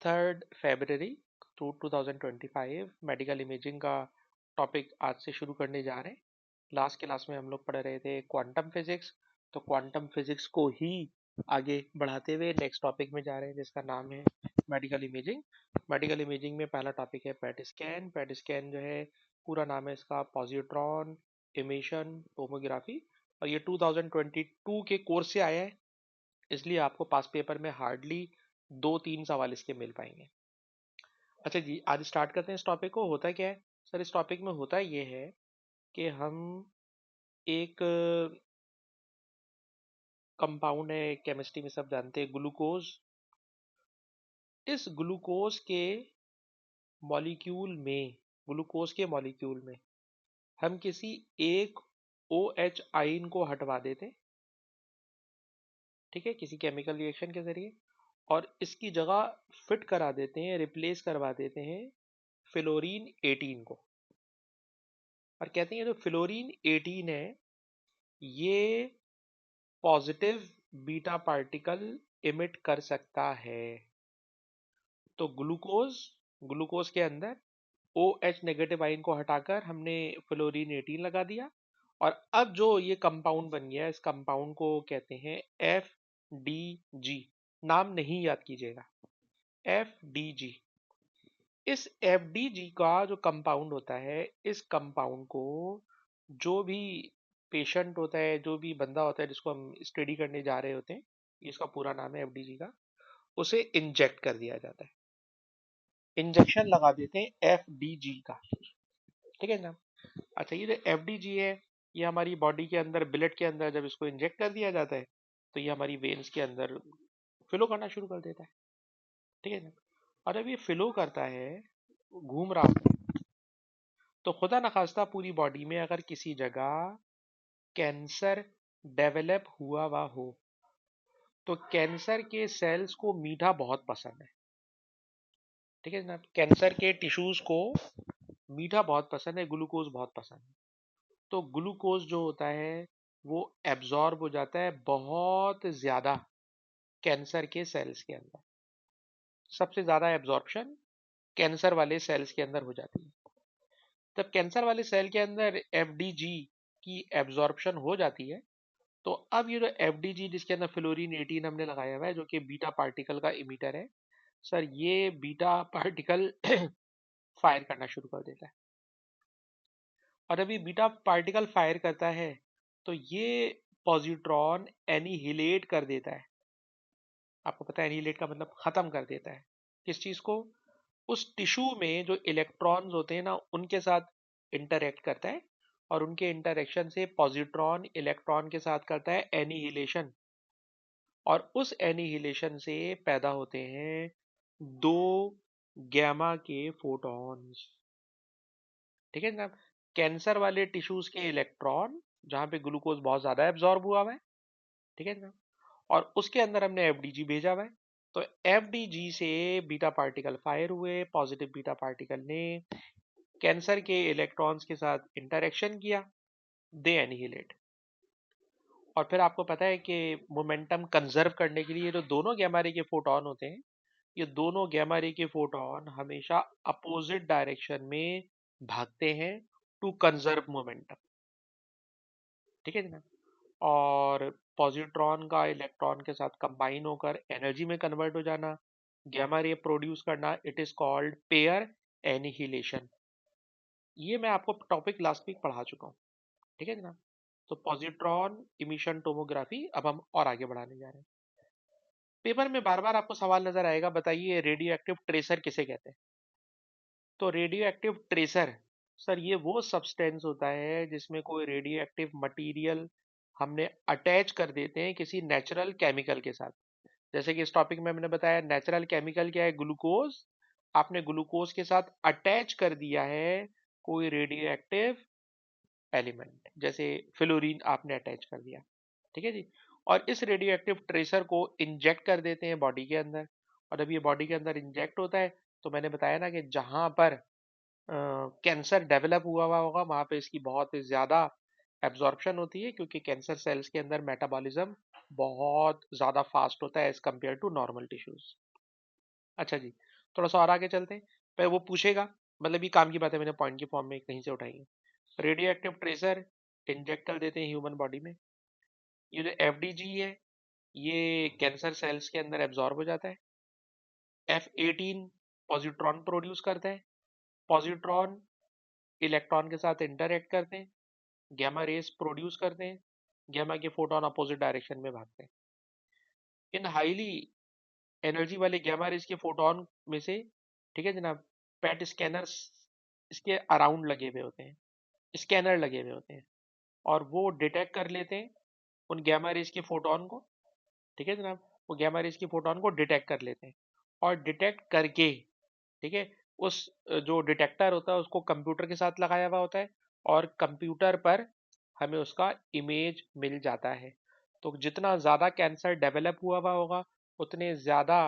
3 फरवरी 2025 medical imaging का topic आज से शुरू करने जा रहे हैं। लास्ट क्लास में हम लोग पढ़ रहे थे क्वांटम फिजिक्स। तो क्वांटम फिजिक्स को ही आगे बढ़ाते हुए नेक्स्ट टॉपिक में जा रहे हैं जिसका नाम है मेडिकल इमेजिंग। मेडिकल इमेजिंग में पहला टॉपिक है पेट स्कैन। पेट स्कैन जो है पूरा नाम है इसका पॉजिट्रॉन इमिशन टोमोग्राफी, और ये 2022 के कोर्स से आया है, इसलिए आपको पास पेपर में हार्डली 2-3 सवाल इसके मिल पाएंगे। अच्छा जी, आज स्टार्ट करते हैं इस टॉपिक को। होता क्या है सर, इस टॉपिक में होता ये है कि हम एक कंपाउंड है, केमिस्ट्री में सब जानते हैं, ग्लूकोज। इस ग्लूकोज के मॉलिक्यूल में हम किसी एक ओ एच आइन को हटवा देते हैं, ठीक है, किसी केमिकल रिएक्शन के जरिए, और इसकी जगह फिट करा देते हैं, रिप्लेस करवा देते हैं फ्लोरीन 18 को। और कहते हैं जो फ्लोरीन 18 है ये पॉजिटिव बीटा पार्टिकल इमिट कर सकता है। तो ग्लूकोज के अंदर ओ एच नेगेटिव आइन को हटाकर हमने फ्लोरीन 18 लगा दिया, और अब जो ये कंपाउंड बन गया, इस कंपाउंड को कहते हैं एफ डी जी। नाम नहीं याद कीजिएगा, एफ डी जी। इस एफ डी जी का जो कंपाउंड होता है, इस कंपाउंड को जो भी पेशेंट होता है, जो भी बंदा होता है जिसको हम स्टडी करने जा रहे होते हैं, इसका पूरा नाम है एफडीजी का, उसे इंजेक्ट कर दिया जाता है। इंजेक्शन लगा देते हैं एफडीजी का, ठीक है ना। अच्छा, ये जो एफडीजी है ये हमारी बॉडी के अंदर, ब्लड के अंदर जब इसको इंजेक्ट कर दिया जाता है तो ये हमारी वेन्स के अंदर फ्लो करना शुरू कर देता है, ठीक है ना। और जब ये फ्लो करता है, घूम रहा होता है, तो खुदा न खास्ता पूरी बॉडी में अगर किसी जगह कैंसर डेवलप हुआ हुआ हो, तो कैंसर के सेल्स को मीठा बहुत पसंद है, ठीक है ना। कैंसर के टिश्यूज को मीठा बहुत पसंद है, ग्लूकोज बहुत पसंद है। तो ग्लूकोज जो होता है वो एब्जॉर्ब हो जाता है बहुत ज्यादा कैंसर के सेल्स के अंदर। सबसे ज्यादा एब्जॉर्प्शन कैंसर वाले सेल्स के अंदर हो जाती है। जब कैंसर वाले सेल के अंदर एफडीजी की एब्जॉर्प्शन हो जाती है, तो अब ये जो एफडीजी जिसके अंदर फ्लोरीन 18 हमने लगाया हुआ है, जो कि बीटा पार्टिकल का इमीटर है, सर ये बीटा पार्टिकल फायर करना शुरू कर देता है। और अभी बीटा पार्टिकल फायर करता है तो ये पॉजिट्रॉन एनिहिलेट कर देता है। आपको पता है एनिहिलेट का मतलब खत्म कर देता है किस चीज को? उस टिश्यू में जो इलेक्ट्रॉन्स होते हैं ना, उनके साथ इंटरेक्ट करता है, और उनके इंटरेक्शन से पॉजिट्रॉन इलेक्ट्रॉन के साथ करता है एनिहिलेशन, और उस एनिहिलेशन से पैदा होते हैं दो गैमा के फोटॉन्स, ठीक है ना। कैंसर वाले टिश्यूज के इलेक्ट्रॉन जहां पे ग्लूकोज बहुत ज्यादा एब्जॉर्ब हुआ हुआ है, ठीक है ना, और उसके अंदर हमने एफडीजी भेजा हुआ है। तो एफडीजी से बीटा पार्टिकल फायर हुए, पॉजिटिव बीटा पार्टिकल ने कैंसर के इलेक्ट्रॉन्स के साथ इंटरेक्शन किया, दे एनिहिलेट। और फिर आपको पता है कि मोमेंटम कंजर्व करने के लिए जो दोनों गैमा रे के फोटॉन होते हैं, ये दोनों गैमा रे के फोटॉन हमेशा अपोजिट डायरेक्शन में भागते हैं टू कंजर्व मोमेंटम, ठीक है ना। और पॉजिट्रॉन का इलेक्ट्रॉन के साथ कंबाइन होकर एनर्जी में कन्वर्ट हो जाना, गैमा रे प्रोड्यूस करना, it is called pair annihilation. ये मैं आपको टॉपिक लास्ट वीक पढ़ा चुका हूँ, ठीक है ना। तो पॉजिट्रॉन इमिशन टोमोग्राफी अब हम और आगे बढ़ाने जा रहे हैं। पेपर में बार बार आपको सवाल नजर आएगा, बताइए रेडियो एक्टिव ट्रेसर किसे कहते हैं? तो रेडियो एक्टिव ट्रेसर, सर ये वो सब्सटेंस होता है जिसमें कोई रेडियो एक्टिव मटीरियल हमने अटैच कर देते हैं किसी नेचुरल केमिकल के साथ। जैसे कि इस टॉपिक में मैंने बताया नेचुरल केमिकल क्या है, ग्लूकोज। आपने ग्लूकोज के साथ अटैच कर दिया है कोई रेडियो एक्टिव एलिमेंट, जैसे फ्लोरीन आपने अटैच कर दिया, ठीक है जी। और इस रेडियो एक्टिव ट्रेसर को इंजेक्ट कर देते हैं बॉडी के अंदर। और जब ये बॉडी के अंदर इंजेक्ट होता है, तो मैंने बताया ना कि जहां पर कैंसर डेवलप हुआ होगा वहां पे इसकी बहुत ज्यादा एब्जॉर्प्शन होती है, क्योंकि कैंसर सेल्स के अंदर मेटाबॉलिज्म बहुत ज्यादा फास्ट होता है as compared to normal tissues. अच्छा जी, थोड़ा सा और आगे चलते हैं। पर वो पूछेगा, मतलब ये काम की बात है, मैंने पॉइंट के फॉर्म में कहीं से उठाई है। रेडियो एक्टिव ट्रेसर इंजेक्ट कर देते हैं ह्यूमन बॉडी में। ये जो एफडीजी है, ये कैंसर सेल्स के अंदर एब्जॉर्ब हो जाता है। F18 पॉजिट्रॉन प्रोड्यूस करता है। पॉजिट्रॉन इलेक्ट्रॉन के साथ इंटरएक्ट करते हैं, गैमा रेस प्रोड्यूस करते हैं। गैमा के फोटोन अपोजिट डायरेक्शन में भागते हैं। इन हाईली एनर्जी वाले गैमा रेस के फोटोन में से, ठीक है जनाब, पेट स्कैनर्स इसके अराउंड लगे हुए होते हैं, स्कैनर लगे हुए होते हैं, और वो डिटेक्ट कर लेते हैं उन गैमा रेस के फोटोन को। ठीक है जनाब, वो गैमा रेस की फोटोन को डिटेक्ट कर लेते हैं, और डिटेक्ट करके, ठीक है, उस जो डिटेक्टर होता है उसको कंप्यूटर के साथ लगाया हुआ होता है, और कंप्यूटर पर हमें उसका इमेज मिल जाता है। तो जितना ज़्यादा कैंसर डेवलप हुआ हुआ होगा, उतने ज़्यादा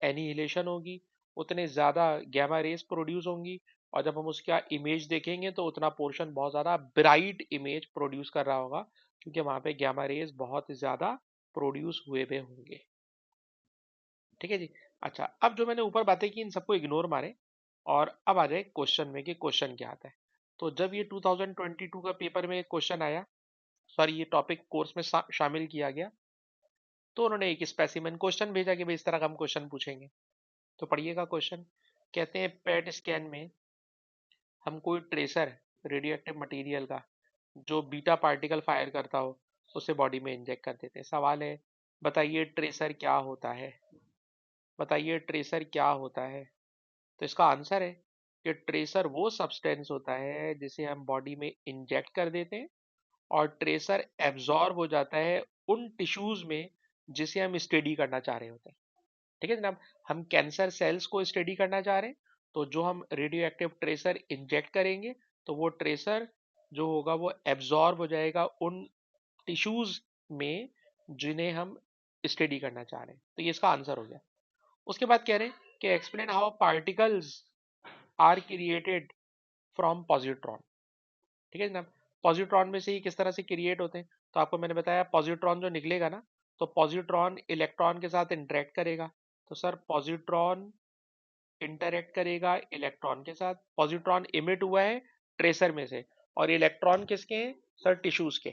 एनिहिलेशन होगी, उतने ज़्यादा गैमा रेस प्रोड्यूस होंगी, और जब हम उसका इमेज देखेंगे तो उतना पोर्शन बहुत ज़्यादा ब्राइट इमेज प्रोड्यूस कर रहा होगा, क्योंकि वहाँ पे गैमा रेस बहुत ज़्यादा प्रोड्यूस हुए हुए होंगे। ठीक है जी। अच्छा, अब जो मैंने ऊपर बातें की इन सबको इग्नोर मारे, और अब आ जाए क्वेश्चन में कि क्वेश्चन क्या आता है। तो जब ये 2022 का पेपर में एक क्वेश्चन आया, सॉरी ये टॉपिक कोर्स में शामिल किया गया, तो उन्होंने एक स्पेसिमेन क्वेश्चन भेजा कि भाई इस तरह का हम क्वेश्चन पूछेंगे। तो पढ़िएगा क्वेश्चन। कहते हैं पेट स्कैन में हम कोई ट्रेसर रेडियो एक्टिव मटीरियल का जो बीटा पार्टिकल फायर करता हो उसे बॉडी में इंजेक्ट कर देते हैं। सवाल है, बताइए ट्रेसर क्या होता है। बताइए ट्रेसर क्या होता है। तो इसका आंसर है कि ट्रेसर वो सब्सटेंस होता है जिसे हम बॉडी में इंजेक्ट कर देते हैं, और ट्रेसर एब्जॉर्ब हो जाता है उन टिश्यूज में जिसे हम स्टडी करना चाह रहे होते हैं। ठीक है जनाब, हम कैंसर सेल्स को स्टडी करना चाह रहे हैं, तो जो हम रेडियो एक्टिव ट्रेसर इंजेक्ट करेंगे, तो वो ट्रेसर जो होगा वो एब्जॉर्ब हो जाएगा उन टिश्यूज में जिन्हें हम स्टडी करना चाह रहे हैं। तो ये इसका आंसर हो गया। उसके बाद कह रहे हैं कि explain how particles are created from positron. ठीक है जनाब, पॉजिट्रॉन में से ही किस तरह से क्रिएट होते हैं। तो आपको मैंने बताया पॉजिट्रॉन जो निकलेगा ना, तो पॉजिट्रॉन इलेक्ट्रॉन के साथ इंटरेक्ट करेगा। तो सर पॉजिट्रॉन इंटरेक्ट करेगा इलेक्ट्रॉन के साथ। पॉजिट्रॉन इमिट हुआ है ट्रेसर में से, और इलेक्ट्रॉन किसके हैं सर, टिश्यूज के।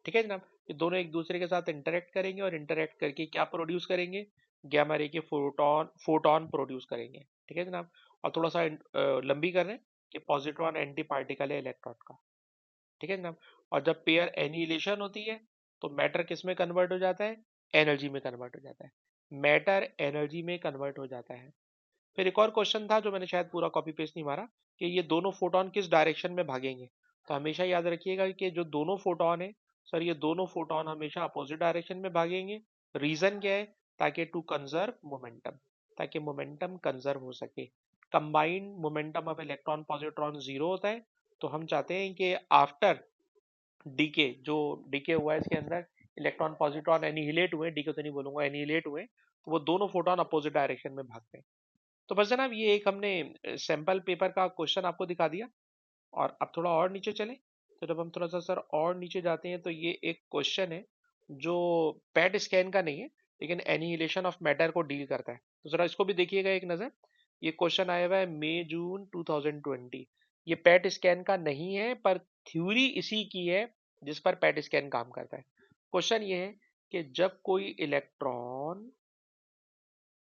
ठीक है जनाब, ये दोनों एक दूसरे के साथ इंटरेक्ट करेंगे, और इंटरेक्ट करके क्या प्रोड्यूस करेंगे, गैमा रे के फोटोन फोटोन प्रोड्यूस करेंगे। ठीक है जनाब, और थोड़ा सा लंबी कर रहे हैं कि पॉजिट्रॉन एंटी पार्टिकल है इलेक्ट्रॉन का। ठीक है जनाब, और जब पेयर एनिहिलेशन होती है तो मैटर किस में कन्वर्ट हो जाता है, एनर्जी में कन्वर्ट हो जाता है। मैटर एनर्जी में कन्वर्ट हो जाता है। फिर एक और क्वेश्चन था जो मैंने शायद पूरा कॉपी पेस्ट नहीं मारा, कि ये दोनों फोटोन किस डायरेक्शन में भागेंगे। तो हमेशा याद रखिएगा कि जो दोनों फोटोन है सर, ये दोनों फोटोन हमेशा अपोजिट डायरेक्शन में भागेंगे। रीजन क्या है, ताकि टू कंजर्व मोमेंटम, ताकि मोमेंटम कंजर्व हो सके। Combined momentum of electron positron zero होता है। तो हम चाहते हैं कि आफ्टर डीके, जो डीके हुआ है इसके अंदर, इलेक्ट्रॉन पॉजिट्रॉन एनिहिलेट हुए, डीके तो नहीं बोलूंगा, एनिहिलेट हुए, तो वो दोनों फोटोन अपोजिट डायरेक्शन में भागते हैं। तो बस जनाब ये एक हमने सैंपल पेपर का क्वेश्चन आपको दिखा दिया। और अब थोड़ा और नीचे चले, तो जब हम थोड़ा सा सर और नीचे जाते हैं तो ये एक क्वेश्चन है जो पेट स्कैन का नहीं है, लेकिन एनिहिलेशन ऑफ मैटर को डील करता है। तो जरा इसको भी देखिएगा एक नज़र। ये क्वेश्चन आया हुआ है मई जून 2020। ये पेट स्कैन का नहीं है, पर थ्योरी इसी की है जिस पर पेट स्कैन काम करता है। क्वेश्चन ये है कि जब कोई इलेक्ट्रॉन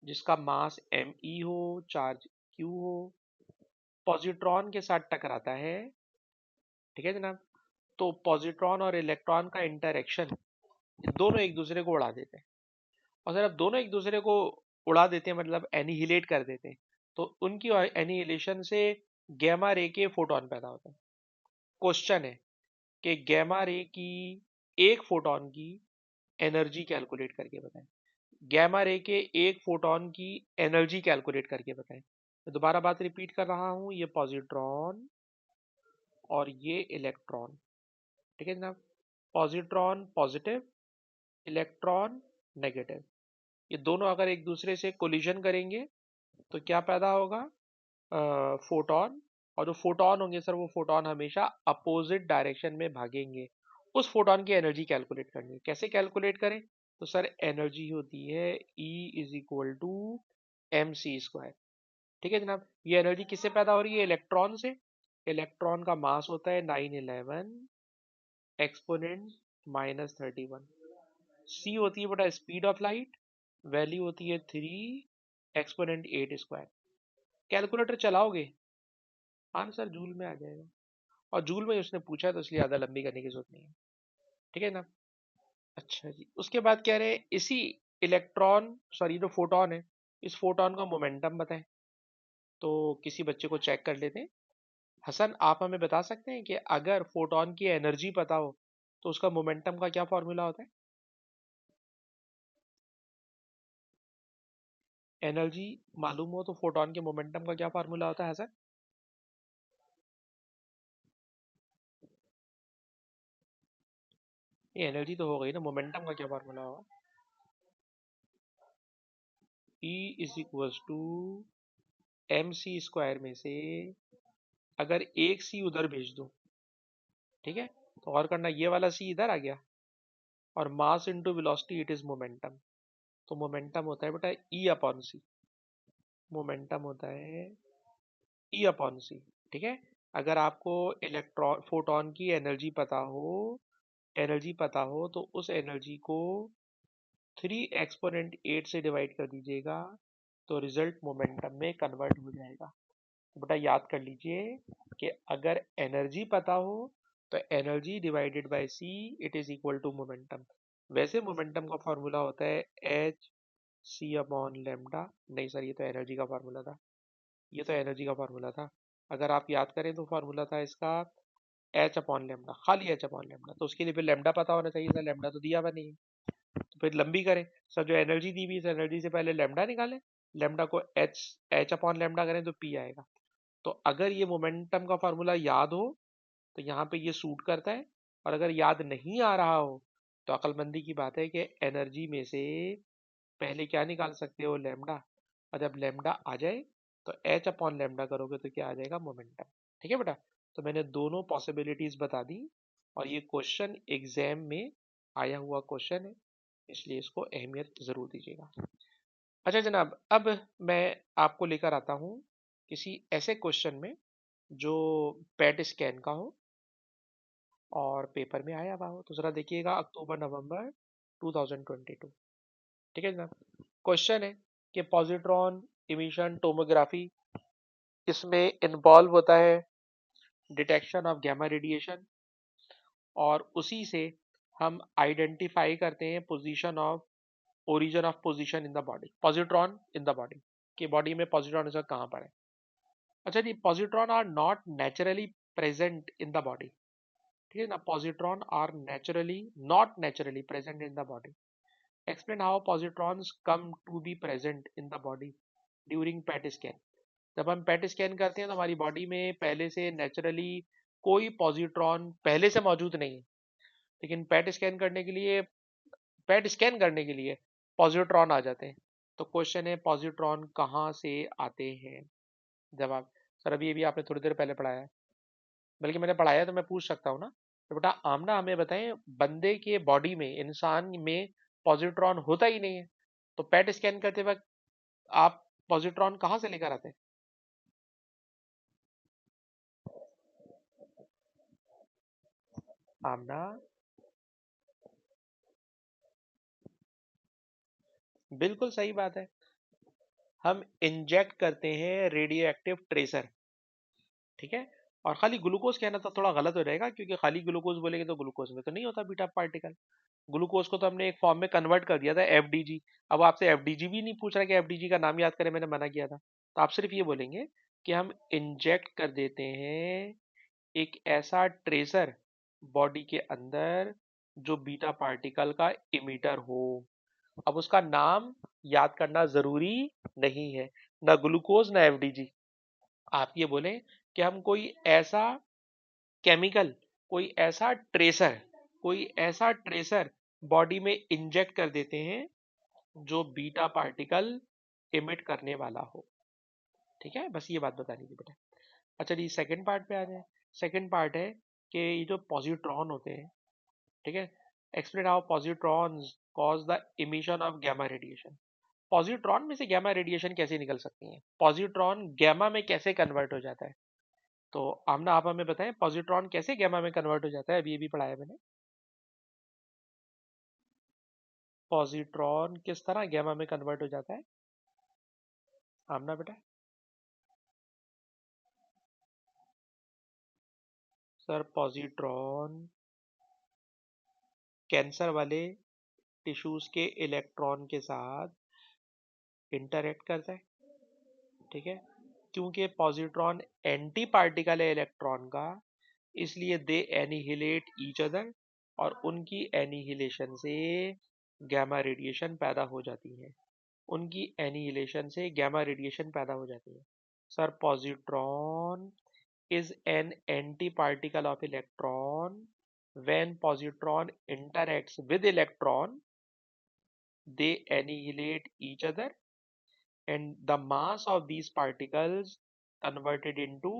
जिसका मास me हो, चार्ज q हो, पॉजिट्रॉन के साथ टकराता है, ठीक है जनाब, तो पॉजिट्रॉन और इलेक्ट्रॉन का इंटरेक्शन, दोनों एक दूसरे को उड़ा देते हैं। और सर अब दोनों एक दूसरे को उड़ा देते हैं मतलब एनिहिलेट कर देते हैं, तो उनकी एनिहिलेशन से गैमा रे के फोटोन पैदा होते हैं। क्वेश्चन है कि गैमा रे की एक फोटोन की एनर्जी कैलकुलेट करके बताएं। गैमा रे के एक फोटोन की एनर्जी कैलकुलेट करके बताएं। मैं दोबारा बात रिपीट कर रहा हूं, ये पॉजिट्रॉन और ये इलेक्ट्रॉन। ठीक है जनाब, पॉजिट्रॉन पॉजिटिव, इलेक्ट्रॉन नेगेटिव, ये दोनों अगर एक दूसरे से कोलिजन करेंगे तो क्या पैदा होगा, फोटोन। और जो फोटोन होंगे सर, वो फोटोन हमेशा अपोजिट डायरेक्शन में भागेंगे। उस फोटोन की एनर्जी कैलकुलेट करनी है। कैसे कैलकुलेट करें, तो सर एनर्जी होती है E is equal to mc²। ठीक है जनाब, ये एनर्जी किससे पैदा हो रही है? इलेक्ट्रॉन से। इलेक्ट्रॉन का मास होता है 911 एक्सपोनेंट -31। सी होती है बेटा स्पीड ऑफ लाइट, वैल्यू होती है 3 एक्सपोनेंट 8²। कैलकुलेटर चलाओगे? आंसर जूल में आ जाएगा, और जूल में उसने पूछा तो इसलिए ज़्यादा लंबी करने की जरूरत नहीं है। ठीक है ना? अच्छा जी, उसके बाद कह रहे हैं इसी इलेक्ट्रॉन, सॉरी जो फोटोन है, इस फोटोन का मोमेंटम बताएं। तो किसी बच्चे को चेक कर लेते हैं। हसन, आप हमें बता सकते हैं कि अगर फोटोन की एनर्जी पता हो तो उसका मोमेंटम का क्या फॉर्मूला होता है? एनर्जी मालूम हो तो फोटोन के मोमेंटम का क्या फॉर्मूला होता है हसन? ये एनर्जी तो हो गई ना, मोमेंटम का क्या फॉर्मूला होगा? E is equals to mc² में से अगर एक सी उधर भेज दो, ठीक है, तो और करना, ये वाला सी इधर आ गया, और mass into velocity it is momentum. तो मोमेंटम होता है बेटा ई अपॉन सी। मोमेंटम होता है ई अपॉन सी। ठीक है, अगर आपको इलेक्ट्रॉन फोटोन की एनर्जी पता हो तो उस एनर्जी को 3 एक्सपोनेंट 8 से डिवाइड कर दीजिएगा, तो रिजल्ट मोमेंटम में कन्वर्ट हो जाएगा। तो बेटा याद कर लीजिए कि अगर एनर्जी पता हो तो energy divided by c it is equal to momentum. वैसे मोमेंटम का फॉर्मूला होता है एच सी अपॉन लेमडा। नहीं सर, ये तो एनर्जी का फॉर्मूला था, ये तो एनर्जी का फॉर्मूला था। अगर आप याद करें तो फॉर्मूला था इसका एच अपॉन लेमडा, खाली एच अपॉन लेमडा। तो उसके लिए फिर लेमडा पता होना चाहिए था, लेमडा तो दिया हुआ नहीं है। तो फिर लंबी करें सर, जो एनर्जी दी हुई इस एनर्जी से पहले लेमडा निकालें, लेमडा को एच एच अपॉन लेमडा करें तो पी आएगा। तो अगर ये मोमेंटम का फॉर्मूला याद हो तो यहाँ पे ये सूट करता है, और अगर याद नहीं आ रहा हो तो अक्लमंदी की बात है कि एनर्जी में से पहले क्या निकाल सकते हो? लेमडा। और जब लेमडा आ जाए तो एच अपॉन लेमडा करोगे तो क्या आ जाएगा? मोमेंटम। ठीक है बेटा, तो मैंने दोनों पॉसिबिलिटीज बता दी, और ये क्वेश्चन एग्जाम में आया हुआ क्वेश्चन है, इसलिए इसको अहमियत जरूर दीजिएगा। अच्छा जनाब, अब मैं आपको लेकर आता हूँ किसी ऐसे क्वेश्चन में जो पेट स्कैन का हो और पेपर में आया हुआ हो। तो जरा देखिएगा, अक्टूबर नवंबर 2022। ठीक है जनाब, क्वेश्चन है कि पॉजिट्रॉन इमिशन टोमोग्राफी, इसमें इन्वॉल्व होता है डिटेक्शन ऑफ गैमा रेडिएशन, और उसी से हम आइडेंटिफाई करते हैं position of origin of position in the body, positron in the body, कि बॉडी में पॉजिट्रॉन इसका कहाँ पर है। अच्छा जी, positron are not naturally present in the body. ठीक है ना, positron are naturally not naturally present in the body. Explain how positrons come to be present in the body during PET scan. जब हम पेट स्कैन करते हैं तो हमारी body में पहले से नेचुरली कोई पॉजिट्रॉन पहले से मौजूद नहीं है, लेकिन पेट स्कैन करने के लिए पॉजिट्रॉन आ जाते हैं। तो क्वेश्चन है पॉजिट्रॉन कहाँ से आते हैं? जवाब, सर अभी अभी आपने थोड़ी देर पहले पढ़ाया है, बल्कि मैंने पढ़ाया तो मैं पूछ सकता हूँ ना। तो बेटा आमना हमें बताएं, बंदे के बॉडी में, इंसान में पॉजिट्रॉन होता ही नहीं है, तो पेट स्कैन करते वक्त आप पॉजिट्रॉन कहाँ से लेकर आते हैं? आमना, बिल्कुल सही बात है, हम इंजेक्ट करते हैं रेडियो एक्टिव ट्रेसर। ठीक है, और खाली ग्लूकोज कहना तो थोड़ा गलत हो जाएगा, क्योंकि खाली ग्लूकोज बोलेंगे तो ग्लूकोज में तो नहीं होता बीटा पार्टिकल। ग्लूकोज को तो हमने एक फॉर्म में कन्वर्ट कर दिया था, एफडीजी। अब आपसे एफडीजी भी नहीं पूछ रहा कि एफडीजी का नाम याद करें, मैंने मना किया था। तो आप सिर्फ ये बोलेंगे कि हम इंजेक्ट कर देते हैं एक ऐसा ट्रेसर बॉडी के अंदर जो बीटा पार्टिकल का इमिटर हो। अब उसका नाम याद करना जरूरी नहीं है, ना ग्लूकोज ना एफडीजी। आप ये बोलें कि हम कोई ऐसा केमिकल, कोई ऐसा ट्रेसर बॉडी में इंजेक्ट कर देते हैं जो बीटा पार्टिकल इमिट करने वाला हो। ठीक है, बस ये बात बतानी थी बेटा। अच्छा जी, सेकंड पार्ट पे आ जाए। सेकंड पार्ट है कि ये जो पॉजिट्रॉन होते हैं, ठीक है, explain how positrons cause the emission of gamma radiation. Positron में से गैमा रेडिएशन कैसे निकल सकती है, पॉजिट्रॉन गैमा में कैसे कन्वर्ट हो जाता है? तो आमना आप हमें बताएं पॉजिट्रॉन कैसे गैमा में कन्वर्ट हो जाता है, अभी ये भी पढ़ाया मैंने। पॉजिट्रॉन किस तरह गैमा में कन्वर्ट हो जाता है, आमना बेटा? सर पॉजिट्रॉन कैंसर वाले टिश्यूज के इलेक्ट्रॉन के साथ इंटरेक्ट करता है, ठीक है, क्योंकि पॉजिट्रॉन एंटी पार्टिकल है इलेक्ट्रॉन का, इसलिए दे एनिहिलेट ईच अदर, और उनकी एनिहिलेशन से गैमा रेडिएशन पैदा हो जाती है, उनकी एनिहिलेशन से गैमा रेडिएशन पैदा हो जाती है। Sir positron is an antiparticle of electron. When positron interacts with electron, they annihilate each other, and the mass of these particles converted into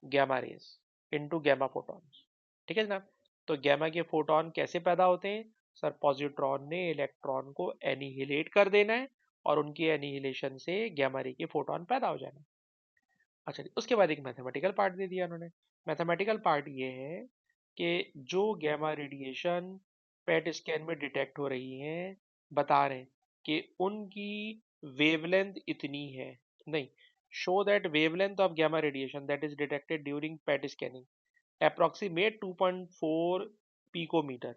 gamma rays, into gamma photons. ठीक है जनाब? तो gamma के photon कैसे पैदा होते हैं? Sir positron ने इलेक्ट्रॉन को एनिहिलेट कर देना है और उनकी एनिहिलेशन से गैमा रे के फोटोन पैदा हो जाना है। अच्छा जी, उसके बाद एक मैथमेटिकल पार्ट दे दिया उन्होंने। मैथमेटिकल पार्ट ये है कि जो गैमा रेडिएशन पेट स्कैन में डिटेक्ट हो रही हैं, बता रहे हैं कि उनकी वेवलेंथ इतनी है, नहीं, show that wavelength of gamma radiation that is detected during PET scanning approximate 2.4 picometre.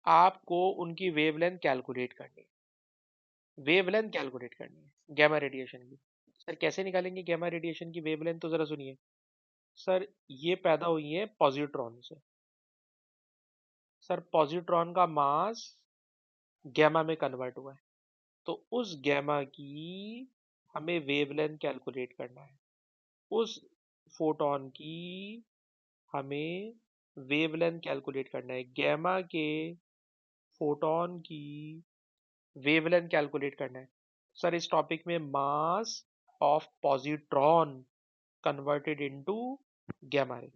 आपको उनकी वेवलेंथ कैलकुलेट करनी है, वेवलेंथ कैलकुलेट करनी है गैमा रेडिएशन की। सर कैसे निकालेंगे गैमा रेडिएशन की वेवलेंथ, तो जरा सुनिए। सर ये पैदा हुई है पॉजिट्रॉन से, सर पॉजिट्रॉन का मास गैमा में कन्वर्ट हुआ है, तो उस गैमा की हमें वेवलेंथ कैलकुलेट करना है, उस फोटोन की हमें वेवलेंथ कैलकुलेट करना है, गैमा के फोटोन की वेवलेंथ कैलकुलेट करना है। सर इस टॉपिक में mass of positron converted into gamma ray,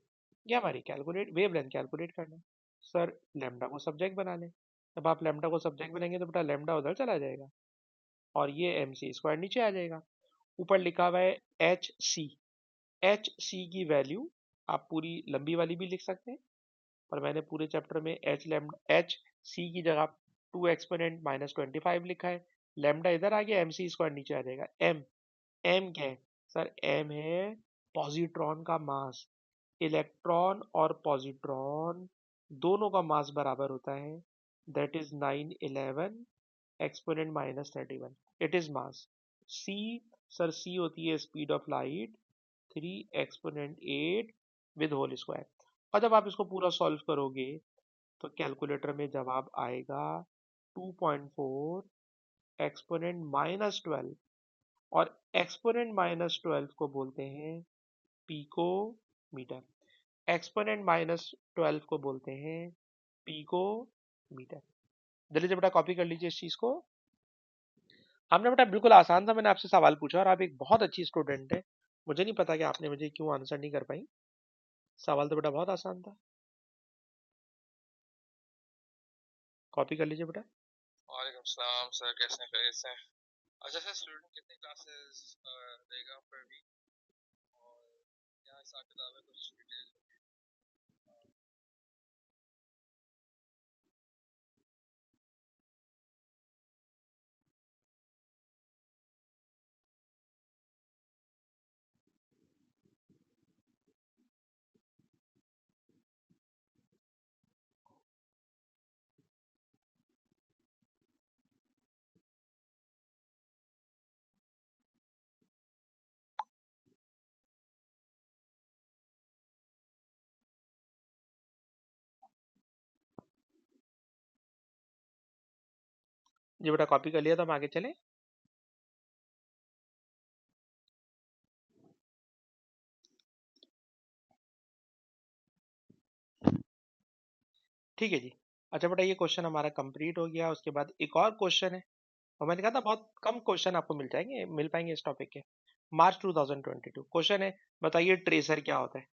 gamma ray calculate, wavelength calculate करना है। सर लैम्डा को सब्जेक्ट बना लें, जब आप लैम्डा को सब्जेक्ट बनाएंगे तो बेटा लैम्डा उधर चला जाएगा और ये एम सी स्क्वायर नीचे आ जाएगा। ऊपर लिखा हुआ है एच सी, एच सी की वैल्यू आप पूरी लंबी वाली भी लिख सकते हैं, पर मैंने पूरे चैप्टर में एच लैम्डा, एच सी की जगह 2 एक्सपोनेंट -25 लिखा है। लैम्डा इधर आ गया, एम सी स्क्वायर नीचे आ जाएगा। एम, एम क्या है? सर एम है पॉजिट्रॉन का मास। इलेक्ट्रॉन और पॉजिट्रॉन दोनों का मास बराबर होता है, that is 911 exponent -31, it is mass. C, sir C होती है speed of light 3 exponent 8 with whole square. और जब आप इसको पूरा सॉल्व करोगे तो कैलकुलेटर में जवाब आएगा 2.4 एक्सपोनेंट -12, और एक्सपोनेंट -12 को बोलते हैं पीको मीटर, एक्सपोनेंट -12 को बोलते हैं पीको मीटर। जल्दी से बेटा कॉपी कर लीजिए इस चीज को। हमने बेटा बिल्कुल आसान था, मैंने आपसे सवाल पूछा और आप एक बहुत अच्छी स्टूडेंट है, मुझे नहीं पता कि आपने मुझे क्यों आंसर नहीं कर पाई। सवाल तो बेटा बहुत आसान था, कॉपी कर लीजिए बेटा। वालेकुम सलाम सर, कैसे हैं? खैरियत से हैं? अच्छा सर, स्टूडेंट कितनी क्लासेस देगा पर वीक? और क्या हिसाब किताब है, कुछ डिटेल? जी बेटा कॉपी कर लिया तो हम आगे चले। ठीक है जी। अच्छा बेटा ये क्वेश्चन हमारा कंप्लीट हो गया, उसके बाद एक और क्वेश्चन है, और मैंने कहा था बहुत कम क्वेश्चन आपको मिल पाएंगे इस टॉपिक के। मार्च 2022 क्वेश्चन है, बताइए ट्रेसर क्या होता है?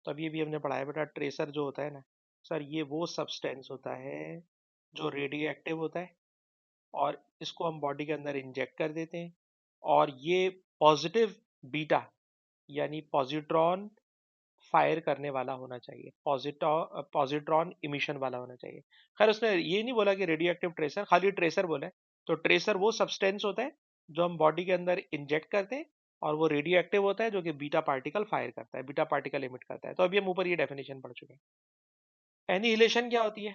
तो अभी भी हमने पढ़ा है बेटा, ट्रेसर जो होता है ना, सर ये वो सब्सटेंस होता है जो रेडियो एक्टिव होता है और इसको हम बॉडी के अंदर इंजेक्ट कर देते हैं, और ये पॉजिटिव बीटा यानी पॉजिट्रॉन फायर करने वाला होना चाहिए, पॉजिट्रॉन इमिशन वाला होना चाहिए। खैर उसने ये नहीं बोला कि रेडियो एक्टिव ट्रेसर, खाली ट्रेसर बोला है। तो ट्रेसर वो सब्सटेंस होता है जो हम बॉडी के अंदर इंजेक्ट करते हैं, और वो रेडियो एक्टिव होता है जो कि बीटा पार्टिकल फायर करता है, बीटा पार्टिकल इमिट करता है। तो अभी हम ऊपर ये डेफिनेशन पढ़ चुके हैं। एनिहिलेशन क्या होती है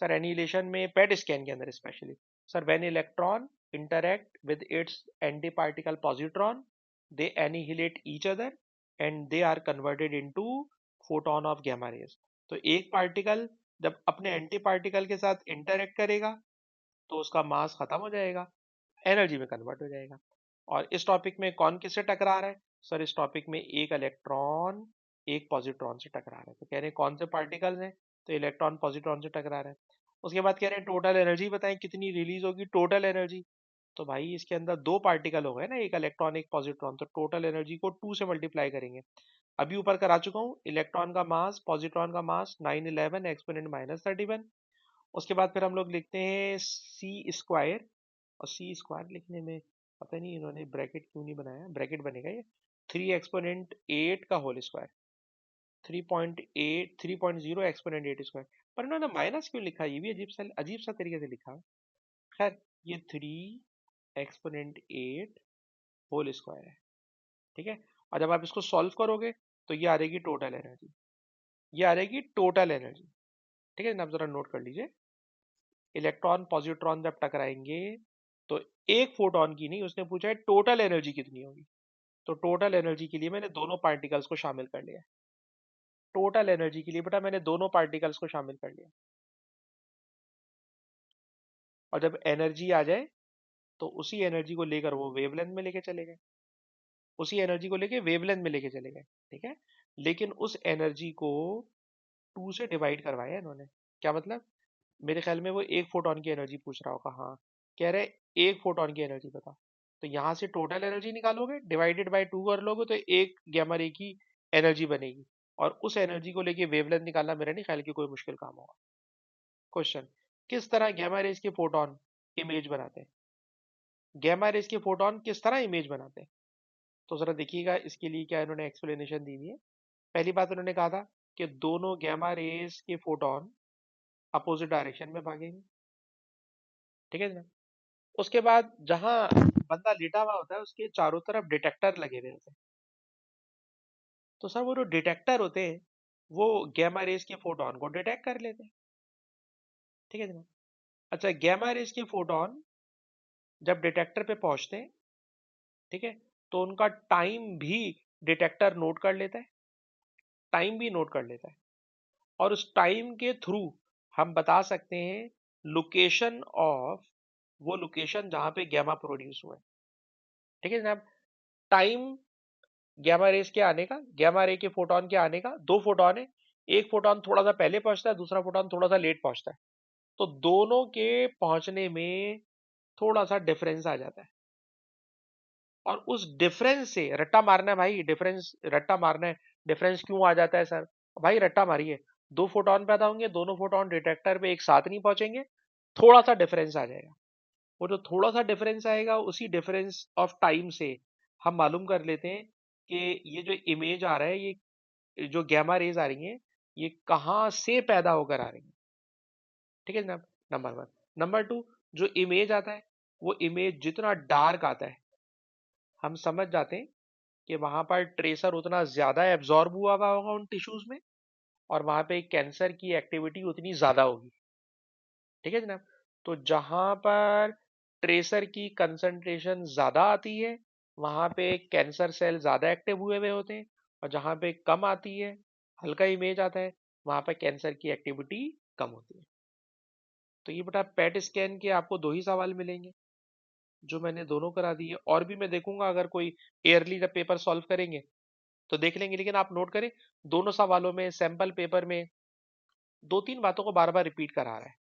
सर? एनिहिलेशन में पेट स्कैन के अंदर specially sir, when electron interact with its antiparticle positron, they annihilate each other and they are converted into photon of gamma rays. तो एक पार्टिकल जब अपने एंटी पार्टिकल के साथ इंटरेक्ट करेगा तो उसका मास खत्म हो जाएगा, एनर्जी में कन्वर्ट हो जाएगा। और इस टॉपिक में कौन किससे टकरा रहा है सर? इस टॉपिक में एक इलेक्ट्रॉन एक पॉजिट्रॉन से टकरा रहा है। तो कह रहे हैं कौन से पार्टिकल्स हैं? तो इलेक्ट्रॉन पॉजिट्रॉन से टकरा रहा है। उसके बाद कह रहे हैं टोटल एनर्जी बताएं कितनी रिलीज होगी, टोटल एनर्जी। तो भाई इसके अंदर दो पार्टिकल हो गए ना, एक इलेक्ट्रॉन एक पॉजिट्रॉन, तो टोटल एनर्जी को 2 से मल्टीप्लाई करेंगे। अभी ऊपर करा चुका हूँ, इलेक्ट्रॉन का मास पॉजिट्रॉन का मास 911 एक्सपोनेंट -31। उसके बाद फिर हम लोग लिखते हैं सी स्क्वायर, और सी स्क्वायर लिखने में पता नहीं इन्होंने ब्रैकेट क्यों नहीं बनाया, ब्रैकेट बनेगा ये 3 एक्सपोनेंट 8 का होल स्क्वायर, 3.8 3.0 एक्सपोनेंट 8 स्क्वायर। पर इन्होंने माइनस क्यों लिखा? ये भी अजीब सा तरीके से लिखा। खैर ये 3 एक्सपोनेंट 8 होल स्क्वायर है, ठीक है। और जब आप इसको सॉल्व करोगे तो ये आ रहेगी टोटल एनर्जी, ये आ रहेगी टोटल एनर्जी, ठीक है ना। आप जरा नोट कर लीजिए, इलेक्ट्रॉन पॉजिट्रॉन जब टकराएंगे तो एक फोटोन की नहीं, उसने पूछा है टोटल एनर्जी कितनी होगी। तो टोटल एनर्जी के लिए मैंने दोनों पार्टिकल्स को शामिल कर लिया, टोटल एनर्जी के लिए बेटा मैंने दोनों पार्टिकल्स को शामिल कर लिया। और जब एनर्जी आ जाए तो उसी एनर्जी को लेकर वो वेवलेंथ में लेके चले गए, उसी एनर्जी को लेके वेवलेंथ में लेके चले गए, ठीक है। लेकिन उस एनर्जी को 2 से डिवाइड करवाया इन्होंने। क्या मतलब? मेरे ख्याल में वो एक फोटोन की एनर्जी पूछ रहा होगा, हाँ कह रहे एक फोटोन की एनर्जी बता। तो यहाँ से टोटल एनर्जी निकालोगे, डिवाइडेड बाय 2 कर लोगे, तो एक गैमा रे की एनर्जी बनेगी। और उस एनर्जी को लेके वेवलेंथ निकालना मेरा नहीं ख्याल कि कोई मुश्किल काम होगा। क्वेश्चन, किस तरह गैमा रेज के फोटोन इमेज बनाते हैं? गैमा रेज के फोटोन किस तरह इमेज बनाते हैं? तो जरा देखिएगा, इसके लिए क्या इन्होंने एक्सप्लेनेशन दी हुई है। पहली बात उन्होंने कहा था कि दोनों गैमा रेज के फोटोन अपोजिट डायरेक्शन में भागेंगे, ठीक है ना। उसके बाद जहां बंदा लेटा हुआ होता है उसके चारों तरफ डिटेक्टर लगे हुए होते हैं। तो सर वो जो डिटेक्टर होते हैं वो गैमा रेज के फोटोन को डिटेक्ट कर लेते हैं, ठीक है ना। अच्छा, गैमा रेज के फोटोन जब डिटेक्टर पे पहुंचते हैं, ठीक है, तो उनका टाइम भी डिटेक्टर नोट कर लेता है, टाइम भी नोट कर लेता है। और उस टाइम के थ्रू हम बता सकते हैं लोकेशन ऑफ, वो लोकेशन जहां पे गैमा प्रोड्यूस हुआ है, ठीक है जनाब। टाइम गैमा रेस के आने का, गैमा रे के फोटोन के आने का, दो फोटोन है, एक फोटोन थोड़ा सा पहले पहुंचता है, दूसरा फोटोन थोड़ा सा लेट पहुंचता है। तो दोनों के पहुंचने में थोड़ा सा डिफरेंस आ जाता है, और उस डिफरेंस से रट्टा मारना है भाई, डिफरेंस रट्टा मारना है। डिफरेंस क्यों आ जाता है सर? भाई रट्टा मारिए, दो फोटोन पैदा होंगे, दोनों फोटोन डिटेक्टर पे एक साथ नहीं पहुंचेंगे, थोड़ा सा डिफरेंस आ जाएगा। वो जो थोड़ा सा डिफरेंस आएगा उसी डिफरेंस ऑफ टाइम से हम मालूम कर लेते हैं कि ये जो इमेज आ रहा है, ये जो गैमा रेज आ रही हैं, ये कहाँ से पैदा होकर आ रही हैं, ठीक है जनाब। Number one. नंबर टू, जो इमेज आता है वो इमेज जितना डार्क आता है हम समझ जाते हैं कि वहां पर ट्रेसर उतना ज्यादा एब्जॉर्ब हुआ होगा उन टिश्यूज में, और वहां पे कैंसर की एक्टिविटी उतनी ज्यादा होगी, ठीक है जनाब। तो जहां पर ट्रेसर की कंसंट्रेशन ज्यादा आती है वहां पे कैंसर सेल ज्यादा एक्टिव हुए हुए होते हैं, और जहां पे कम आती है, हल्का इमेज आता है, वहां पे कैंसर की एक्टिविटी कम होती है। तो ये बेटा पेट स्कैन के आपको दो ही सवाल मिलेंगे जो मैंने दोनों करा दिए, और भी मैं देखूंगा अगर कोई एयरली जब पेपर सॉल्व करेंगे तो देख लेंगे। लेकिन आप नोट करें, दोनों सवालों में सैंपल पेपर में दो तीन बातों को बार बार रिपीट करा रहा है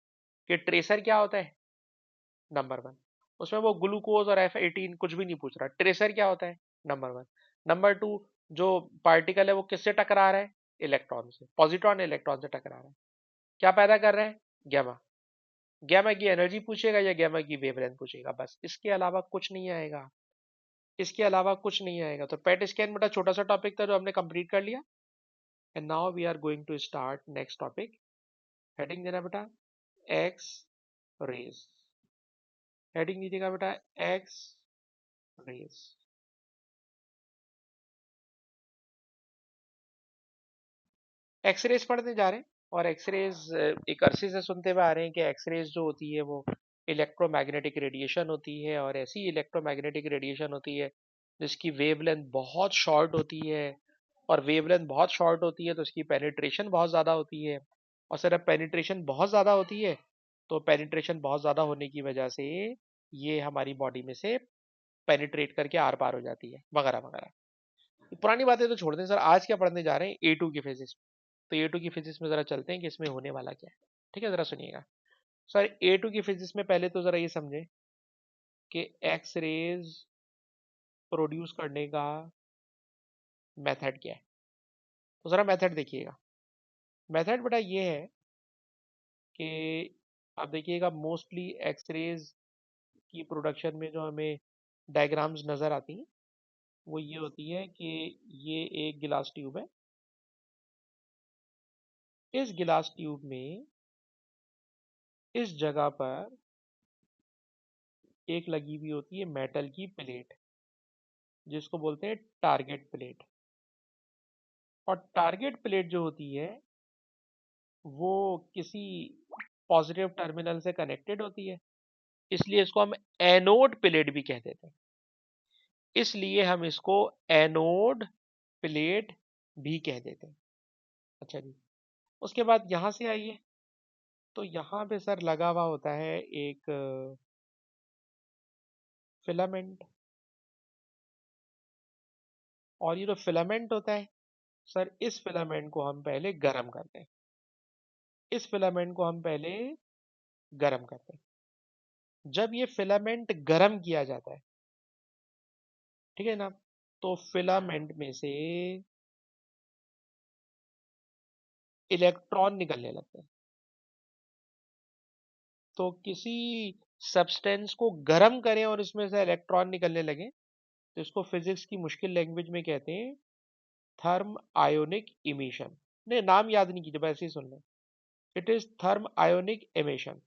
कि ट्रेसर क्या होता है, नंबर वन। उसमें वो ग्लूकोज और F18 कुछ भी नहीं पूछ रहा, ट्रेसर क्या होता है, नंबर वन। नंबर टू, जो पार्टिकल है वो किससे टकरा रहा है, इलेक्ट्रॉन से, पॉजिट्रॉन इलेक्ट्रॉन से टकरा रहा है, क्या पैदा कर रहा है, गैमा। गैमा की एनर्जी पूछेगा या गैमा की वेवलेंथ पूछेगा, बस इसके अलावा कुछ नहीं आएगा, इसके अलावा कुछ नहीं आएगा। तो पेट स्कैन बेटा छोटा सा टॉपिक था जो हमने कंप्लीट कर लिया। And now we are going to start next topic. Heading देना बेटा एक्स रेज, हेडिंग दीजिएगा बेटा एक्स रेज। एक्सरेज पढ़ने जा रहे हैं, और एक्सरेज एक अरसे से सुनते हुए आ रहे हैं कि एक्सरेज जो होती है वो इलेक्ट्रोमैग्नेटिक रेडिएशन होती है, और ऐसी इलेक्ट्रोमैग्नेटिक रेडिएशन होती है जिसकी वेवलेंथ बहुत शॉर्ट होती है, और वेवलेंथ बहुत शॉर्ट होती है तो उसकी पेनिट्रेशन बहुत ज़्यादा होती है, और सर अब पेनिट्रेशन बहुत ज़्यादा होती है तो पेनिट्रेशन बहुत ज़्यादा होने की वजह से ये हमारी बॉडी में से पेनिट्रेट करके आर पार हो जाती है, वगैरह वगैरह। पुरानी बातें तो छोड़ दें सर, आज क्या पढ़ने जा रहे हैं, ए टू की फिजिक्स। तो ए टू की फिजिक्स में जरा चलते हैं कि इसमें होने वाला क्या है। ठीक है, जरा सुनिएगा सर। ए टू की फिजिक्स में पहले तो जरा ये समझे कि एक्स रेज प्रोड्यूस करने का मेथड क्या है। तो जरा मेथड देखिएगा। मेथड बेटा ये है कि आप देखिएगा मोस्टली एक्स रेज की प्रोडक्शन में जो हमें डायग्राम्स नजर आती हैं वो ये होती है कि ये एक गिलास ट्यूब है, इस गिलास ट्यूब में इस जगह पर एक लगी हुई होती है मेटल की प्लेट, जिसको बोलते हैं टारगेट प्लेट। और टारगेट प्लेट जो होती है वो किसी पॉजिटिव टर्मिनल से कनेक्टेड होती है, इसलिए इसको हम एनोड प्लेट भी कह देते हैं, इसलिए हम इसको एनोड प्लेट भी कह देते हैं। अच्छा जी, उसके बाद यहां से आइए, तो यहाँ पे सर लगा हुआ होता है एक फिलामेंट, और ये जो फिलामेंट होता है सर, इस फिलामेंट को हम पहले गर्म करते हैं, इस फिलामेंट को हम पहले गर्म करते हैं। जब ये फिलामेंट गर्म किया जाता है, ठीक है ना, तो फिलामेंट में से इलेक्ट्रॉन निकलने लगते हैं। तो किसी सब्सटेंस को गर्म करें और इसमें से इलेक्ट्रॉन निकलने लगे तो इसको फिजिक्स की मुश्किल लैंग्वेज में कहते हैं थर्म आयोनिक इमिशन। नहीं, नाम याद नहीं कीजिए, वैसे ही सुन लें। It is thermionic emission.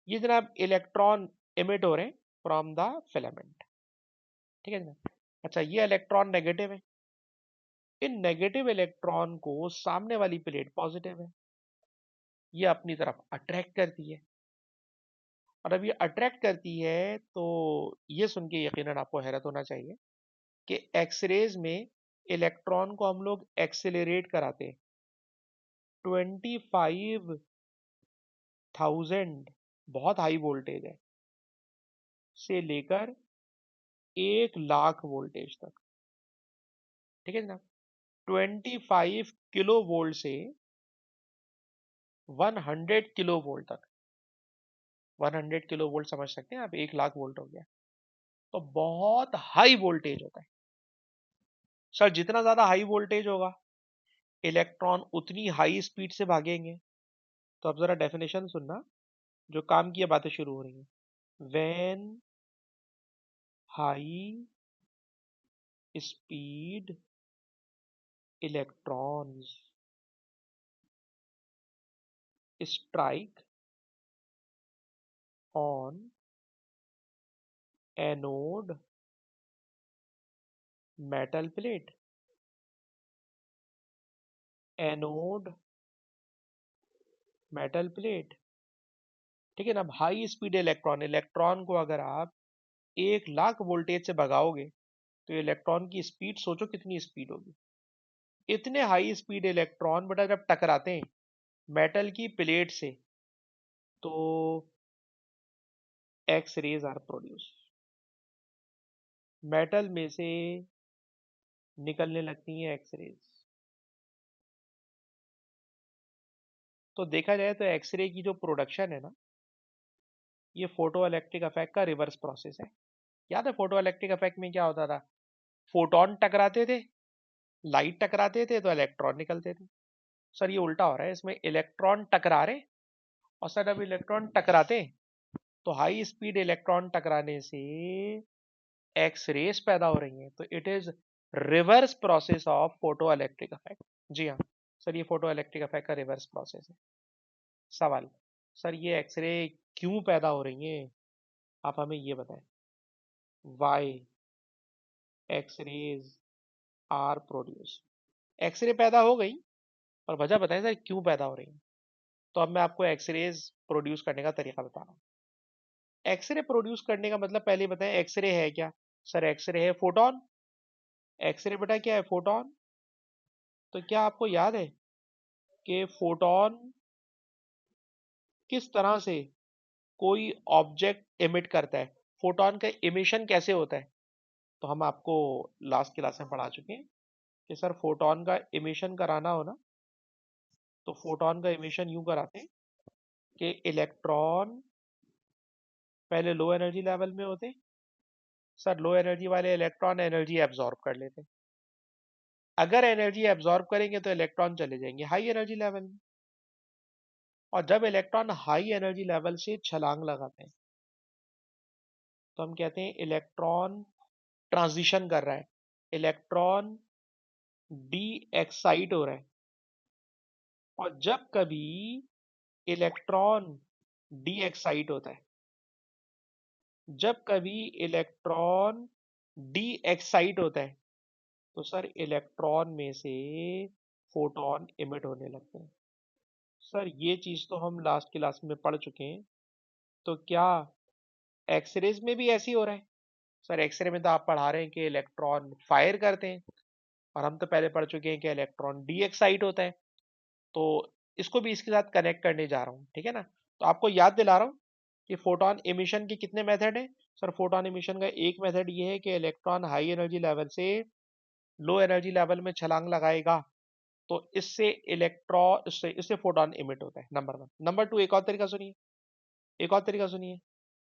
ये जनाब इलेक्ट्रॉन इमिट हो रहे हैं फ्रॉम द फिलामेंट, ठीक है जनाब। अच्छा, ये इलेक्ट्रॉन नेगेटिव है, इन नेगेटिव इलेक्ट्रॉन को सामने वाली प्लेट पॉजिटिव है, ये अपनी तरफ अट्रैक्ट करती है। और अब ये अट्रैक्ट करती है तो ये सुन के यकीनन आपको हैरत होना चाहिए कि एक्सरेज में इलेक्ट्रॉन को हम लोग एक्सेलरेट कराते हैं 25,000, बहुत हाई वोल्टेज है, से लेकर 1 लाख वोल्टेज तक, ठीक है ना। 25 किलो वोल्ट से 100 किलो वोल्ट तक, 100 किलो वोल्ट समझ सकते हैं आप, 1 लाख वोल्ट हो गया, तो बहुत हाई वोल्टेज होता है सर। जितना ज्यादा हाई वोल्टेज होगा इलेक्ट्रॉन उतनी हाई स्पीड से भागेंगे। तो अब जरा डेफिनेशन सुनना, जो काम की बातें शुरू हो रही हैं। When high speed electrons strike on anode metal plate, anode metal plate, ठीक है ना। हाई स्पीड इलेक्ट्रॉन, इलेक्ट्रॉन को अगर आप 1 लाख वोल्टेज से भगाओगे तो इलेक्ट्रॉन की स्पीड सोचो कितनी स्पीड होगी। इतने हाई स्पीड इलेक्ट्रॉन बेटा जब टकराते हैं मेटल की प्लेट से तो x rays are produce, metal में से निकलने लगती हैं एक्स रेज। तो देखा जाए तो एक्सरे की जो प्रोडक्शन है ना, ये फोटो इलेक्ट्रिक इफेक्ट का रिवर्स प्रोसेस है। याद है फोटो इलेक्ट्रिक इफेक्ट में क्या होता था, फोटोन टकराते थे, लाइट टकराते थे तो इलेक्ट्रॉन निकलते थे। सर ये उल्टा हो रहा है, इसमें इलेक्ट्रॉन टकरा रहे और सर अब इलेक्ट्रॉन टकराते हैं, तो हाई स्पीड इलेक्ट्रॉन टकराने से एक्स रेस पैदा हो रही हैं, तो it is reverse process of photo electric effect. जी हाँ सर, ये फोटो इलेक्ट्रिक इफेक्ट का रिवर्स प्रोसेस है। सवाल, सर ये एक्सरे क्यों पैदा हो रही हैं, आप हमें ये बताएं। Why x rays are produce, x ray पैदा हो गई, और वजह बताएं सर क्यों पैदा हो रही है। तो अब मैं आपको एक्सरेज प्रोड्यूस करने का तरीका बता रहा हूँ। एक्सरे प्रोड्यूस करने का मतलब पहले बताएं एक्सरे है क्या। सर एक्सरे है फोटोन। एक्सरे बेटा क्या है, फोटोन। तो क्या आपको याद है कि फोटोन किस तरह से कोई ऑब्जेक्ट इमिट करता है, फोटोन का इमिशन कैसे होता है। तो हम आपको लास्ट क्लास में पढ़ा चुके हैं कि सर फोटोन का इमिशन कराना हो ना, तो फोटोन का इमिशन यूं कराते हैं कि इलेक्ट्रॉन पहले लो एनर्जी लेवल में होते, सर लो एनर्जी वाले इलेक्ट्रॉन एनर्जी एब्जॉर्ब कर लेते, अगर एनर्जी एब्जॉर्ब करेंगे तो इलेक्ट्रॉन चले जाएंगे हाई एनर्जी लेवल में, और जब इलेक्ट्रॉन हाई एनर्जी लेवल से छलांग लगाते हैं तो हम कहते हैं इलेक्ट्रॉन ट्रांजिशन कर रहा है, इलेक्ट्रॉन डी एक्साइट हो रहा है। और जब कभी इलेक्ट्रॉन डी एक्साइट होता है, जब कभी इलेक्ट्रॉन डी एक्साइट होता है, तो सर इलेक्ट्रॉन में से फोटोन इमिट होने लगते हैं। सर ये चीज तो हम लास्ट क्लास में पढ़ चुके हैं, तो क्या एक्सरेज में भी ऐसी हो रहा है। सर एक्सरे में तो आप पढ़ा रहे हैं कि इलेक्ट्रॉन फायर करते हैं, और हम तो पहले पढ़ चुके हैं कि इलेक्ट्रॉन डी एक्साइट होता है। तो इसको भी इसके साथ कनेक्ट करने जा रहा हूँ, ठीक है ना। तो आपको याद दिला रहा हूँ कि फोटोन इमिशन के कितने मेथड हैं। सर फोटोन इमिशन का एक मेथड ये है कि इलेक्ट्रॉन हाई एनर्जी लेवल से लो एनर्जी लेवल में छलांग लगाएगा, तो इससे इलेक्ट्रॉन इससे इससे फोटोन इमिट होता है, नंबर वन। नंबर टू, एक और तरीका सुनिए, एक और तरीका सुनिए।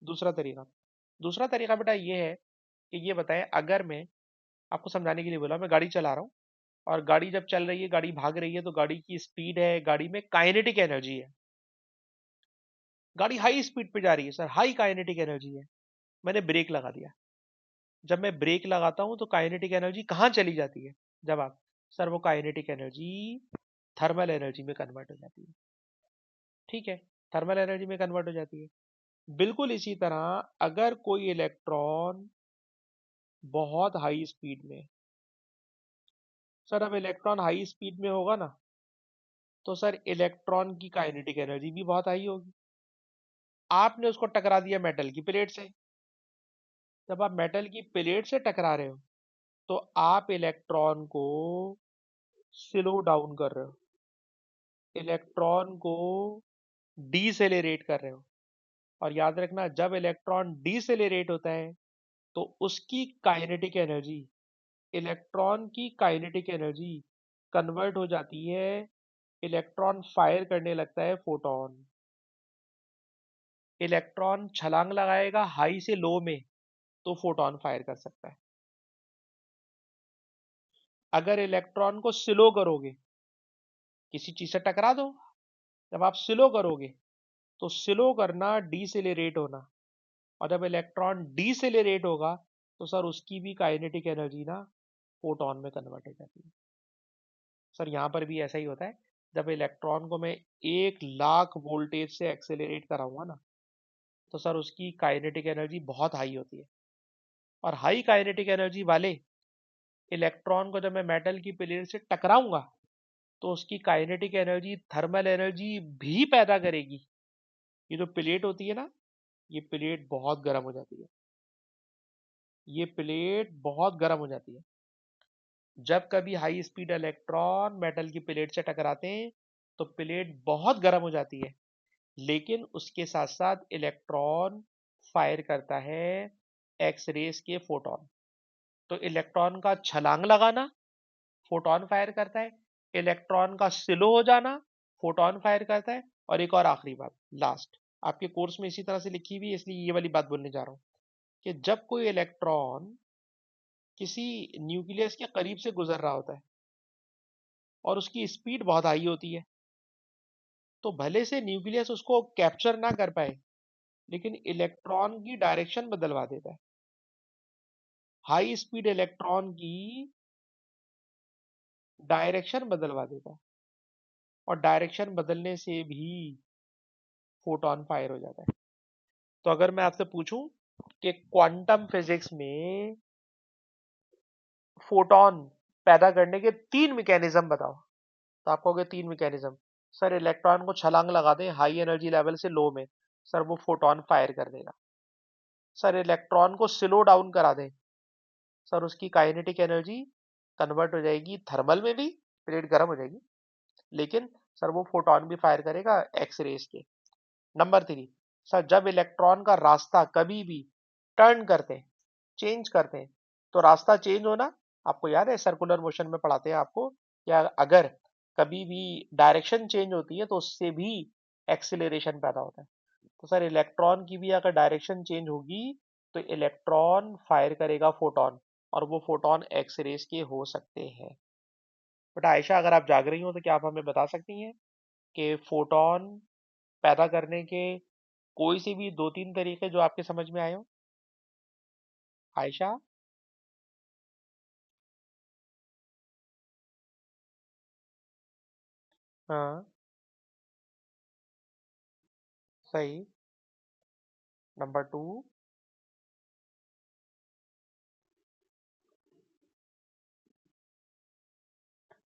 दूसरा तरीका, दूसरा तरीका बेटा ये है कि ये बताएं, अगर मैं आपको समझाने के लिए बोला, मैं गाड़ी चला रहा हूँ, और गाड़ी जब चल रही है, गाड़ी भाग रही है, तो गाड़ी की स्पीड है, गाड़ी में काइनेटिक एनर्जी है, गाड़ी हाई स्पीड पे जा रही है, सर हाई काइनेटिक एनर्जी है। मैंने ब्रेक लगा दिया, जब मैं ब्रेक लगाता हूं तो काइनेटिक एनर्जी कहाँ चली जाती है जवाब, सर वो काइनेटिक एनर्जी थर्मल एनर्जी में कन्वर्ट हो जाती है। ठीक है, थर्मल एनर्जी में कन्वर्ट हो जाती है। बिल्कुल इसी तरह अगर कोई इलेक्ट्रॉन बहुत हाई स्पीड में, सर अब इलेक्ट्रॉन हाई स्पीड में होगा ना, तो सर इलेक्ट्रॉन की काइनेटिक एनर्जी भी बहुत हाई होगी। आपने उसको टकरा दिया मेटल की प्लेट से, जब आप मेटल की प्लेट से टकरा रहे हो तो आप इलेक्ट्रॉन को स्लो डाउन कर रहे हो, इलेक्ट्रॉन को डीसेलेरेट कर रहे हो। और याद रखना, जब इलेक्ट्रॉन डीसेलेरेट होता है तो उसकी काइनेटिक एनर्जी, इलेक्ट्रॉन की काइनेटिक एनर्जी कन्वर्ट हो जाती है, इलेक्ट्रॉन फायर करने लगता है फोटोन। इलेक्ट्रॉन छलांग लगाएगा हाई से लो में, तो फोटोन फायर कर सकता है। अगर इलेक्ट्रॉन को स्लो करोगे, किसी चीज से टकरा दो, जब आप स्लो करोगे, तो स्लो करना डीसेलेरेट होना, और जब इलेक्ट्रॉन डीसेलेरेट होगा तो सर उसकी भी काइनेटिक एनर्जी ना फोटोन में कन्वर्ट हो जाती है। सर यहाँ पर भी ऐसा ही होता है, जब इलेक्ट्रॉन को मैं 1,00,000 वोल्टेज से एक्सेलरेट कराऊंगा ना, तो सर उसकी काइनेटिक एनर्जी बहुत हाई होती है। और हाई काइनेटिक एनर्जी वाले इलेक्ट्रॉन को जब मैं मेटल की प्लेट से टकराऊंगा, तो उसकी काइनेटिक एनर्जी थर्मल एनर्जी भी पैदा करेगी। ये जो प्लेट होती है ना, ये प्लेट बहुत गर्म हो जाती है, ये प्लेट बहुत गर्म हो जाती है। जब कभी हाई स्पीड इलेक्ट्रॉन मेटल की प्लेट से टकराते हैं तो प्लेट बहुत गर्म हो जाती है, लेकिन उसके साथ साथ इलेक्ट्रॉन फायर करता है एक्स रेस के फोटोन। तो इलेक्ट्रॉन का छलांग लगाना फोटोन फायर करता है, इलेक्ट्रॉन का स्लो हो जाना फोटोन फायर करता है। और एक और आखिरी बात, लास्ट, आपके कोर्स में इसी तरह से लिखी हुई है, इसलिए ये वाली बात बोलने जा रहा हूँ कि जब कोई इलेक्ट्रॉन किसी न्यूक्लियस के करीब से गुजर रहा होता है और उसकी स्पीड बहुत हाई होती है, तो भले से न्यूक्लियस उसको कैप्चर ना कर पाए, लेकिन इलेक्ट्रॉन की डायरेक्शन बदलवा देता है। हाई स्पीड इलेक्ट्रॉन की डायरेक्शन बदलवा देता है, और डायरेक्शन बदलने से भी फोटोन फायर हो जाता है। तो अगर मैं आपसे पूछूं कि क्वांटम फिजिक्स में फोटोन पैदा करने के 3 मैकेनिज्म बताओ, तो आप कहोगे 3 मैकेनिज्म। सर इलेक्ट्रॉन को छलांग लगा दें हाई एनर्जी लेवल से लो में, सर वो फोटोन फायर कर देगा। सर इलेक्ट्रॉन को स्लो डाउन करा दें, सर उसकी काइनेटिक एनर्जी कन्वर्ट हो जाएगी थर्मल में भी, प्लेट गर्म हो जाएगी, लेकिन सर वो फोटोन भी फायर करेगा एक्स रेस के। नंबर 3, सर जब इलेक्ट्रॉन का रास्ता कभी भी टर्न करते हैं, चेंज करते हैं, तो रास्ता चेंज होना, आपको याद है सर्कुलर मोशन में पढ़ाते हैं आपको, या अगर कभी भी डायरेक्शन चेंज होती है तो उससे भी एक्सीलरेशन पैदा होता है। तो सर इलेक्ट्रॉन की भी अगर डायरेक्शन चेंज होगी तो इलेक्ट्रॉन फायर करेगा फोटोन, और वो फोटोन एक्स रेस के हो सकते हैं। बट आयशा, अगर आप जाग रही हो तो क्या आप हमें बता सकती हैं कि फोटोन पैदा करने के कोई से भी 2-3 तरीके जो आपके समझ में आए हो? आयशा। हाँ। सही। नंबर 2।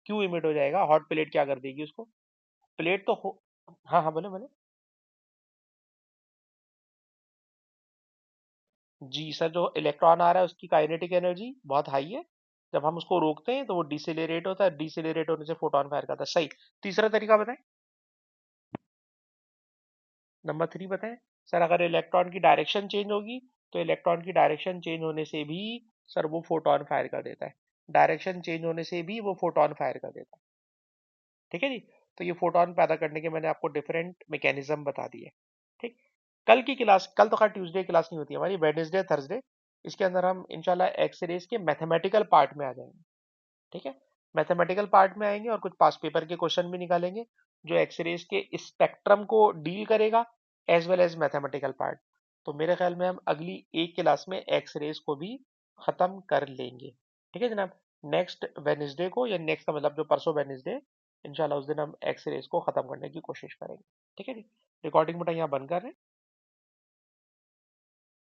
क्यों इमिट हो जाएगा? हॉट प्लेट क्या कर देगी उसको? प्लेट तो हो। हाँ हाँ, बोले बोले। जी सर, जो इलेक्ट्रॉन आ रहा है उसकी काइनेटिक एनर्जी बहुत हाई है। जब हम उसको रोकते हैं तो वो डिसेलेरेट होता है, डिसेलेरेट होने से फोटोन फायर करता है। सही। तीसरा तरीका बताएं। नंबर 3 बताएं। सर अगर इलेक्ट्रॉन की डायरेक्शन चेंज होगी तो इलेक्ट्रॉन की डायरेक्शन चेंज होने से भी सर वो फोटोन फायर कर देता है। डायरेक्शन चेंज होने से भी वो फोटोन फायर कर देता है। ठीक है जी। तो ये फोटोन पैदा करने के मैंने आपको डिफरेंट मैकेनिज्म बता दिए। ठीक। कल की क्लास, कल तो खैर ट्यूसडे क्लास नहीं होती हमारी, वेडनेसडे थर्सडे, इसके अंदर हम इंशाल्लाह एक्स रेज के मैथमेटिकल पार्ट में आ जाएंगे। ठीक है। मैथमेटिकल पार्ट में आएंगे और कुछ पास पेपर के क्वेश्चन भी निकालेंगे जो एक्स रेज के स्पेक्ट्रम को डील करेगा, as well as mathematical part. तो मेरे ख्याल में हम अगली एक क्लास में एक्स रेज को भी खत्म कर लेंगे। ठीक है जनाब। नेक्स्ट वेडनेसडे को, या नेक्स्ट का मतलब जो परसों वेडनेसडे, इंशाल्लाह उस दिन हम एक्स रेज को खत्म करने की कोशिश करेंगे। ठीक है जी। रिकॉर्डिंग बटा यहाँ बंद कर रहे हैं।